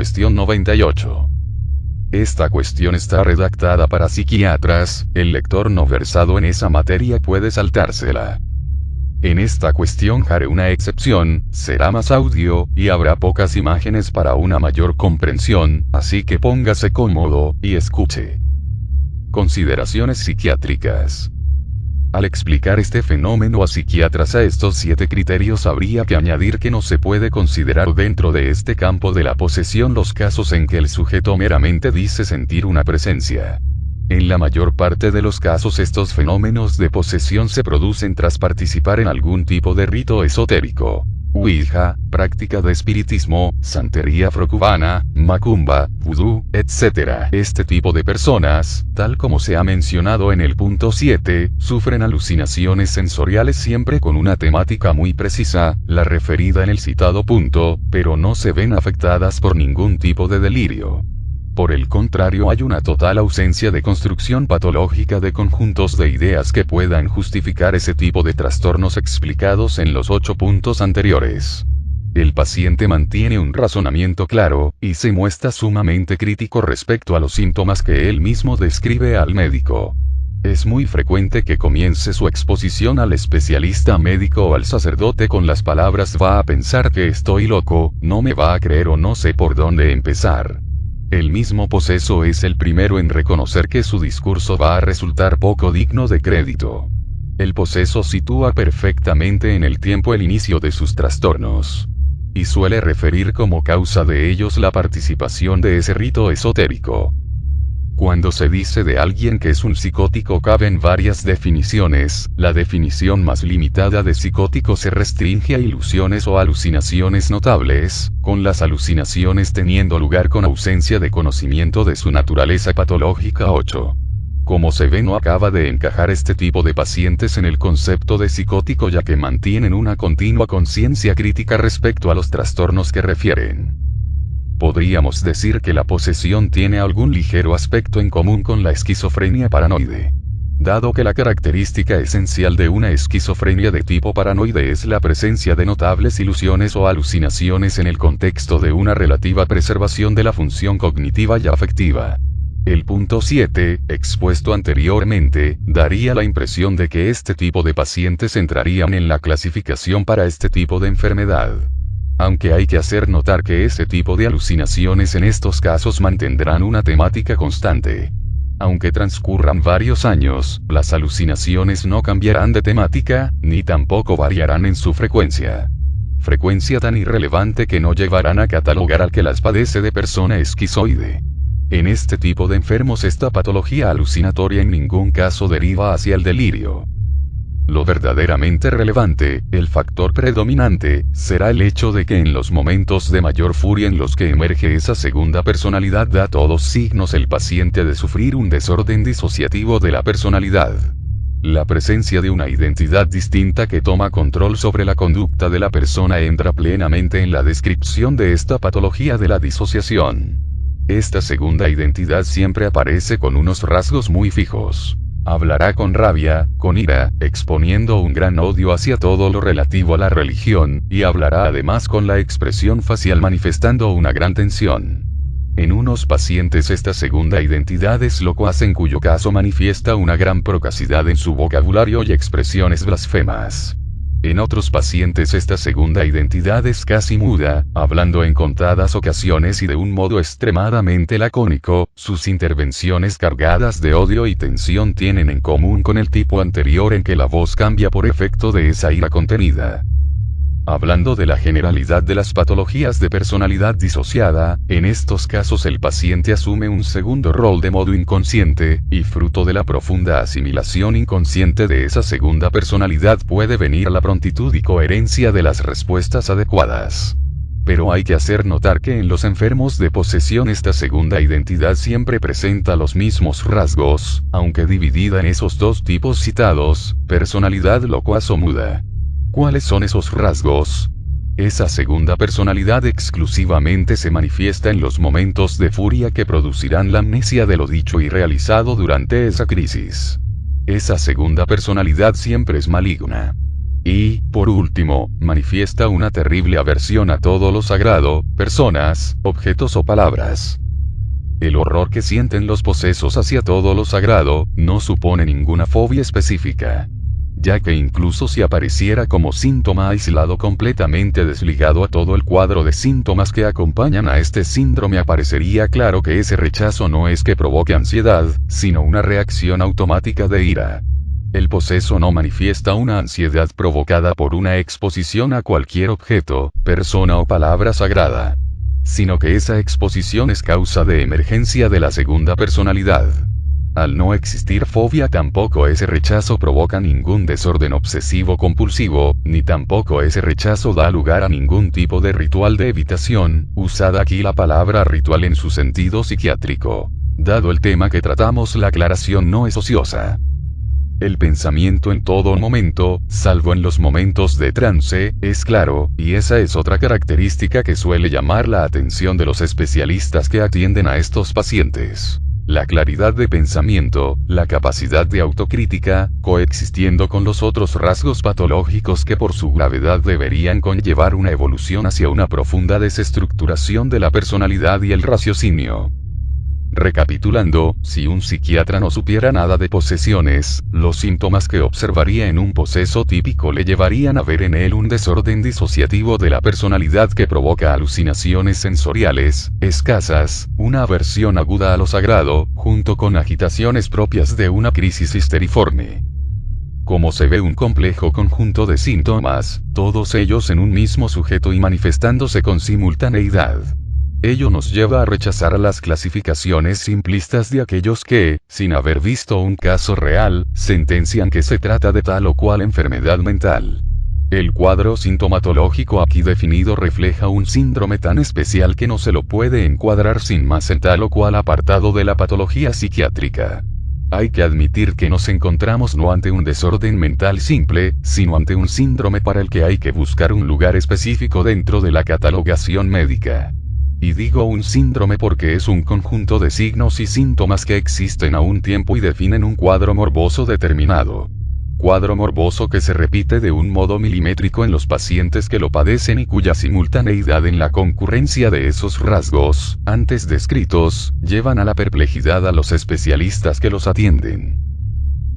Cuestión 98. Esta cuestión está redactada para psiquiatras, el lector no versado en esa materia puede saltársela. En esta cuestión haré una excepción, será más audio, y habrá pocas imágenes para una mayor comprensión, así que póngase cómodo, y escuche. Consideraciones psiquiátricas. Al explicar este fenómeno a psiquiatras a estos 7 criterios habría que añadir que no se puede considerar dentro de este campo de la posesión los casos en que el sujeto meramente dice sentir una presencia. En la mayor parte de los casos estos fenómenos de posesión se producen tras participar en algún tipo de rito esotérico. Ouija, práctica de espiritismo, santería afrocubana, macumba, vudú, etc. Este tipo de personas, tal como se ha mencionado en el punto 7, sufren alucinaciones sensoriales siempre con una temática muy precisa, la referida en el citado punto, pero no se ven afectadas por ningún tipo de delirio. Por el contrario, hay una total ausencia de construcción patológica de conjuntos de ideas que puedan justificar ese tipo de trastornos explicados en los 8 puntos anteriores. El paciente mantiene un razonamiento claro, y se muestra sumamente crítico respecto a los síntomas que él mismo describe al médico. Es muy frecuente que comience su exposición al especialista médico o al sacerdote con las palabras "va a pensar que estoy loco, no me va a creer o no sé por dónde empezar". El mismo poseso es el primero en reconocer que su discurso va a resultar poco digno de crédito. El poseso sitúa perfectamente en el tiempo el inicio de sus trastornos. Y suele referir como causa de ellos la participación de ese rito esotérico. Cuando se dice de alguien que es un psicótico caben varias definiciones, la definición más limitada de psicótico se restringe a ilusiones o alucinaciones notables, con las alucinaciones teniendo lugar con ausencia de conocimiento de su naturaleza patológica. 8. Como se ve, no acaba de encajar este tipo de pacientes en el concepto de psicótico, ya que mantienen una continua conciencia crítica respecto a los trastornos que refieren. Podríamos decir que la posesión tiene algún ligero aspecto en común con la esquizofrenia paranoide. Dado que la característica esencial de una esquizofrenia de tipo paranoide es la presencia de notables ilusiones o alucinaciones en el contexto de una relativa preservación de la función cognitiva y afectiva. El punto 7, expuesto anteriormente, daría la impresión de que este tipo de pacientes entrarían en la clasificación para este tipo de enfermedad. Aunque hay que hacer notar que ese tipo de alucinaciones en estos casos mantendrán una temática constante. Aunque transcurran varios años, las alucinaciones no cambiarán de temática, ni tampoco variarán en su frecuencia. Frecuencia tan irrelevante que no llevarán a catalogar al que las padece de persona esquizoide. En este tipo de enfermos esta patología alucinatoria en ningún caso deriva hacia el delirio. Lo verdaderamente relevante, el factor predominante, será el hecho de que en los momentos de mayor furia en los que emerge esa segunda personalidad da todos signos el paciente de sufrir un desorden disociativo de la personalidad. La presencia de una identidad distinta que toma control sobre la conducta de la persona entra plenamente en la descripción de esta patología de la disociación. Esta segunda identidad siempre aparece con unos rasgos muy fijos. Hablará con rabia, con ira, exponiendo un gran odio hacia todo lo relativo a la religión, y hablará además con la expresión facial manifestando una gran tensión. En unos pacientes esta segunda identidad es locuaz, en cuyo caso manifiesta una gran procacidad en su vocabulario y expresiones blasfemas. En otros pacientes esta segunda identidad es casi muda, hablando en contadas ocasiones y de un modo extremadamente lacónico. Sus intervenciones cargadas de odio y tensión tienen en común con el tipo anterior en que la voz cambia por efecto de esa ira contenida. Hablando de la generalidad de las patologías de personalidad disociada, en estos casos el paciente asume un segundo rol de modo inconsciente, y fruto de la profunda asimilación inconsciente de esa segunda personalidad puede venir la prontitud y coherencia de las respuestas adecuadas. Pero hay que hacer notar que en los enfermos de posesión esta segunda identidad siempre presenta los mismos rasgos, aunque dividida en esos dos tipos citados, personalidad locuaz o muda. ¿Cuáles son esos rasgos? Esa segunda personalidad exclusivamente se manifiesta en los momentos de furia que producirán la amnesia de lo dicho y realizado durante esa crisis. Esa segunda personalidad siempre es maligna. Y, por último, manifiesta una terrible aversión a todo lo sagrado, personas, objetos o palabras. El horror que sienten los posesos hacia todo lo sagrado, no supone ninguna fobia específica, ya que incluso si apareciera como síntoma aislado completamente desligado a todo el cuadro de síntomas que acompañan a este síndrome, aparecería claro que ese rechazo no es que provoque ansiedad, sino una reacción automática de ira. El poseso no manifiesta una ansiedad provocada por una exposición a cualquier objeto, persona o palabra sagrada, sino que esa exposición es causa de emergencia de la segunda personalidad. Al no existir fobia, tampoco ese rechazo provoca ningún desorden obsesivo compulsivo, ni tampoco ese rechazo da lugar a ningún tipo de ritual de evitación, usada aquí la palabra ritual en su sentido psiquiátrico. Dado el tema que tratamos, la aclaración no es ociosa. El pensamiento en todo momento, salvo en los momentos de trance, es claro, y esa es otra característica que suele llamar la atención de los especialistas que atienden a estos pacientes. La claridad de pensamiento, la capacidad de autocrítica, coexistiendo con los otros rasgos patológicos que por su gravedad deberían conllevar una evolución hacia una profunda desestructuración de la personalidad y el raciocinio. Recapitulando, si un psiquiatra no supiera nada de posesiones, los síntomas que observaría en un poseso típico le llevarían a ver en él un desorden disociativo de la personalidad que provoca alucinaciones sensoriales, escasas, una aversión aguda a lo sagrado, junto con agitaciones propias de una crisis histeriforme. Como se ve un complejo conjunto de síntomas, todos ellos en un mismo sujeto y manifestándose con simultaneidad. Ello nos lleva a rechazar las clasificaciones simplistas de aquellos que, sin haber visto un caso real, sentencian que se trata de tal o cual enfermedad mental. El cuadro sintomatológico aquí definido refleja un síndrome tan especial que no se lo puede encuadrar sin más en tal o cual apartado de la patología psiquiátrica. Hay que admitir que nos encontramos no ante un desorden mental simple, sino ante un síndrome para el que hay que buscar un lugar específico dentro de la catalogación médica. Y digo un síndrome porque es un conjunto de signos y síntomas que existen a un tiempo y definen un cuadro morboso determinado. Cuadro morboso que se repite de un modo milimétrico en los pacientes que lo padecen y cuya simultaneidad en la concurrencia de esos rasgos, antes descritos, llevan a la perplejidad a los especialistas que los atienden.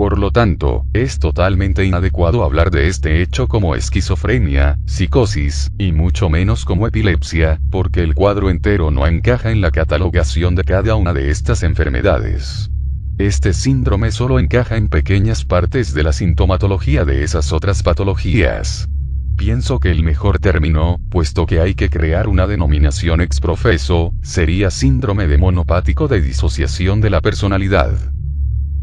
Por lo tanto, es totalmente inadecuado hablar de este hecho como esquizofrenia, psicosis, y mucho menos como epilepsia, porque el cuadro entero no encaja en la catalogación de cada una de estas enfermedades. Este síndrome solo encaja en pequeñas partes de la sintomatología de esas otras patologías. Pienso que el mejor término, puesto que hay que crear una denominación ex profeso, sería síndrome de monopático de disociación de la personalidad.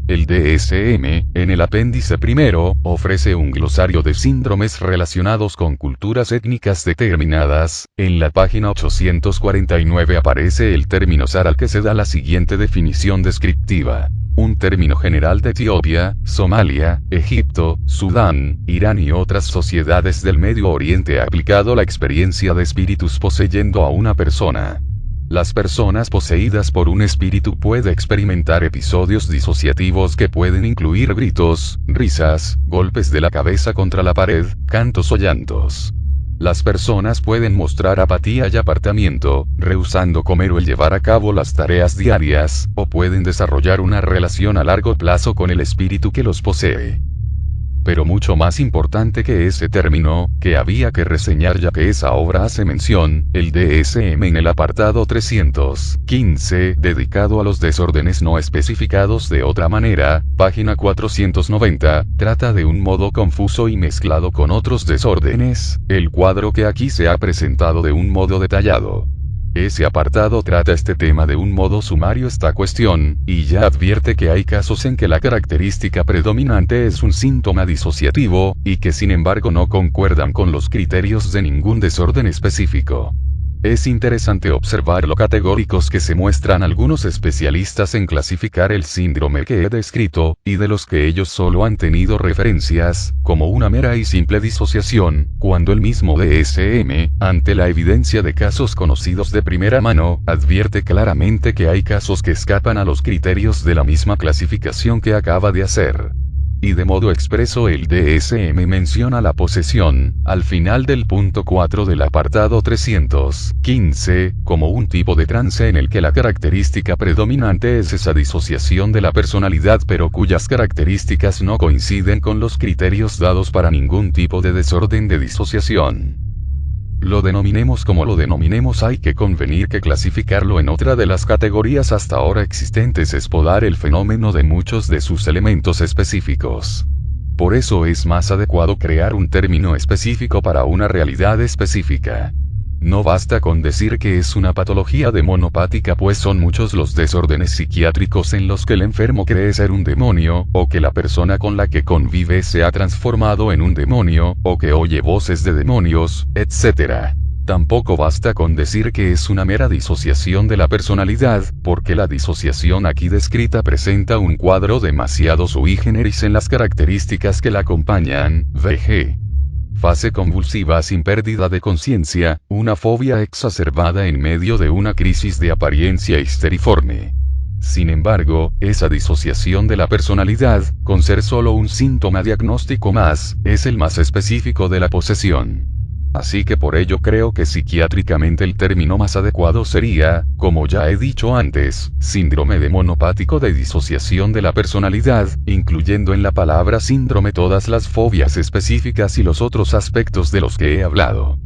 El DSM, en el apéndice primero, ofrece un glosario de síndromes relacionados con culturas étnicas determinadas. En la página 849 aparece el término SAR al que se da la siguiente definición descriptiva. Un término general de Etiopía, Somalia, Egipto, Sudán, Irán y otras sociedades del Medio Oriente aplicado a la experiencia de espíritus poseyendo a una persona. Las personas poseídas por un espíritu pueden experimentar episodios disociativos que pueden incluir gritos, risas, golpes de la cabeza contra la pared, cantos o llantos. Las personas pueden mostrar apatía y apartamiento, rehusando comer o el llevar a cabo las tareas diarias, o pueden desarrollar una relación a largo plazo con el espíritu que los posee. Pero mucho más importante que ese término, que había que reseñar ya que esa obra hace mención, el DSM en el apartado 315, dedicado a los desórdenes no especificados de otra manera, página 490, trata de un modo confuso y mezclado con otros desórdenes, el cuadro que aquí se ha presentado de un modo detallado. Ese apartado trata este tema de un modo sumario esta cuestión, y ya advierte que hay casos en que la característica predominante es un síntoma disociativo, y que sin embargo no concuerdan con los criterios de ningún desorden específico. Es interesante observar lo categóricos que se muestran algunos especialistas en clasificar el síndrome que he descrito, y de los que ellos solo han tenido referencias, como una mera y simple disociación, cuando el mismo DSM, ante la evidencia de casos conocidos de primera mano, advierte claramente que hay casos que escapan a los criterios de la misma clasificación que acaba de hacer. y de modo expreso el DSM menciona la posesión, al final del punto 4 del apartado 315, como un tipo de trance en el que la característica predominante es esa disociación de la personalidad pero cuyas características no coinciden con los criterios dados para ningún tipo de desorden de disociación. Lo denominemos como lo denominemos, hay que convenir que clasificarlo en otra de las categorías hasta ahora existentes es podar el fenómeno de muchos de sus elementos específicos. Por eso es más adecuado crear un término específico para una realidad específica. No basta con decir que es una patología demonopática, pues son muchos los desórdenes psiquiátricos en los que el enfermo cree ser un demonio, o que la persona con la que convive se ha transformado en un demonio, o que oye voces de demonios, etc. Tampoco basta con decir que es una mera disociación de la personalidad, porque la disociación aquí descrita presenta un cuadro demasiado sui generis en las características que la acompañan, vg. Fase convulsiva sin pérdida de conciencia, una fobia exacerbada en medio de una crisis de apariencia histeriforme. Sin embargo, esa disociación de la personalidad, con ser solo un síntoma diagnóstico más, es el más específico de la posesión. Así que por ello creo que psiquiátricamente el término más adecuado sería, como ya he dicho antes, síndrome demonopático de disociación de la personalidad, incluyendo en la palabra síndrome todas las fobias específicas y los otros aspectos de los que he hablado.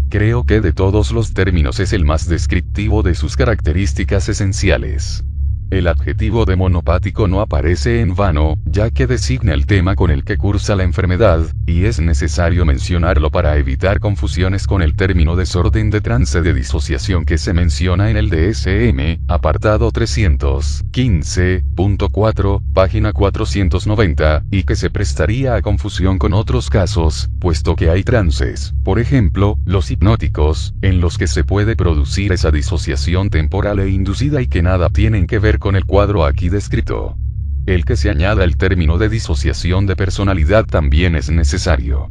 Creo que de todos los términos es el más descriptivo de sus características esenciales. El adjetivo demonopático no aparece en vano, ya que designa el tema con el que cursa la enfermedad, y es necesario mencionarlo para evitar confusiones con el término desorden de trance de disociación que se menciona en el DSM, apartado 315.4, página 490, y que se prestaría a confusión con otros casos, puesto que hay trances, por ejemplo, los hipnóticos, en los que se puede producir esa disociación temporal e inducida y que nada tienen que ver con el cuadro aquí descrito. El que se añada el término de disociación de personalidad también es necesario.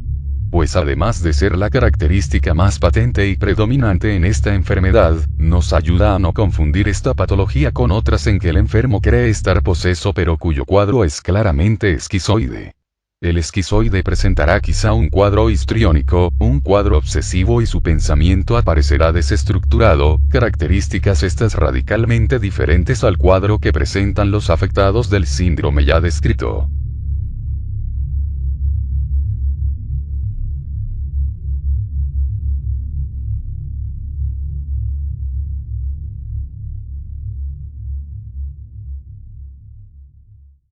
Pues además de ser la característica más patente y predominante en esta enfermedad, nos ayuda a no confundir esta patología con otras en que el enfermo cree estar poseso pero cuyo cuadro es claramente esquizoide. El esquizoide presentará quizá un cuadro histriónico, un cuadro obsesivo y su pensamiento aparecerá desestructurado, características estas radicalmente diferentes al cuadro que presentan los afectados del síndrome ya descrito.